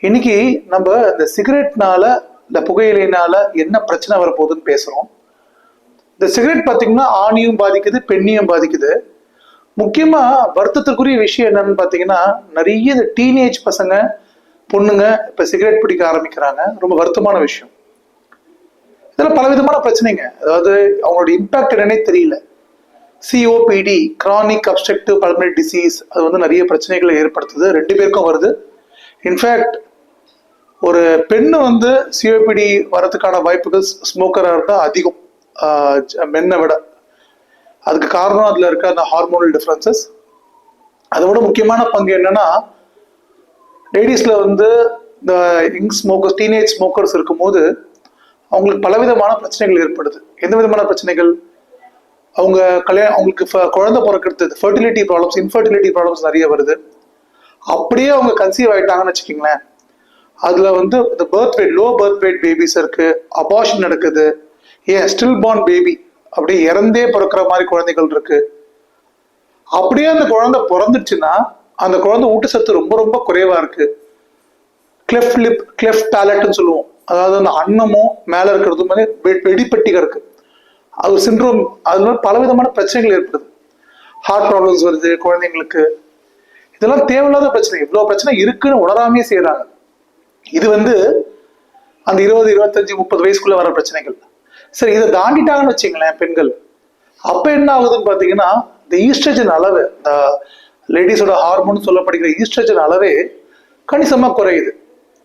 இன்னைக்கு நம்ம இந்த சிகரெட்னால இந்த புகையிலைனால என்ன பிரச்சனை வரப்போகுதுன்னு பேசுறோம். இந்த சிகரெட் பார்த்தீங்கன்னா ஆணையும் பாதிக்குது, பெண்ணையும் பாதிக்குது. முக்கியமா வருத்தத்துக்குரிய விஷயம் என்னன்னு பார்த்தீங்கன்னா, நிறைய இந்த டீனேஜ் பசங்க பொண்ணுங்க இப்ப சிகரெட் பிடிக்க ஆரம்பிக்கிறாங்க. ரொம்ப வருத்தமான விஷயம். இதில் பலவிதமான பிரச்சனைங்க, அதாவது அவங்களோட இம்பாக்ட் என்னன்னே தெரியல. COPD, chronic obstructive pulmonary disease, அது வந்து நிறைய பிரச்சனைகளை ஏற்படுத்துது. ரெண்டு பேருக்கும் வருது. இன்ஃபேக்ட் ஒரு பெண்ணு வந்து சிஓபிடி வரதுக்கான வாய்ப்புகள் ஸ்மோக்கராக இருந்தால் அதிகம் மென்னை விட. அதுக்கு காரணம் அதில் இருக்க அந்த ஹார்மோனல் டிஃப்ரென்சஸ். அதை விட முக்கியமான பங்கு என்னன்னா, லேடிஸில் வந்து இந்த யங் ஸ்மோக்கர்ஸ், டீனேஜ் ஸ்மோக்கர்ஸ் இருக்கும்போது அவங்களுக்கு பலவிதமான பிரச்சனைகள் ஏற்படுது. எந்த விதமான பிரச்சனைகள்? அவங்க அவங்களுக்கு குழந்தை பிறக்கிறது, ஃபர்டிலிட்டி ப்ராப்ளம்ஸ், இன்ஃபர்டிலிட்டி ப்ராப்ளம்ஸ் நிறைய வருது. அப்படியே அவங்க கன்சீவ் ஆகிட்டாங்கன்னு வச்சுக்கிங்களேன், அதில் வந்து இந்த birth wait, low birth wait babies இருக்கு, அபார்ஷன் நடக்குது, ஏன் ஸ்டில் பார்ன் பேபி அப்படியே இறந்தே பிறக்கிற மாதிரி குழந்தைகள் இருக்கு. அப்படியே அந்த குழந்தை பிறந்துச்சுன்னா அந்த குழந்தை ஊட்டச்சத்து ரொம்ப ரொம்ப குறைவா இருக்கு. கிளெஃப்ட் லிப், கிளெஃப்ட் பேலட்னு சொல்லுவோம். அதாவது அந்த அன்னமும் மேல இருக்கிறது மாதிரி வெடிப்பட்டிக இருக்கு. அது ஒரு சிண்ட்ரோம். அதனால பலவிதமான பிரச்சனைகள் ஏற்படுது. ஹார்ட் ப்ராப்ளம்ஸ் வருது குழந்தைங்களுக்கு. இதெல்லாம் தேவையில்லாத பிரச்சனை. இவ்வளவு பிரச்சனை இருக்குன்னு உணராமே செய்யறாங்க. இது வந்து அந்த 20, 25, 30 வயசுக்குள்ள வர பிரச்சனைகள். சரி, இதை தாண்டிட்டாங்கன்னு வச்சுங்களேன் பெண்கள், அப்ப என்ன ஆகுதுன்னு பாத்தீங்கன்னா, இந்த ஈஸ்ட்ரஜன் அளவு, இந்த லேடிஸோட ஹார்மோன் சொல்லப்படுகிற ஈஸ்ட்ரஜன் அளவே கணிசமா குறையுது.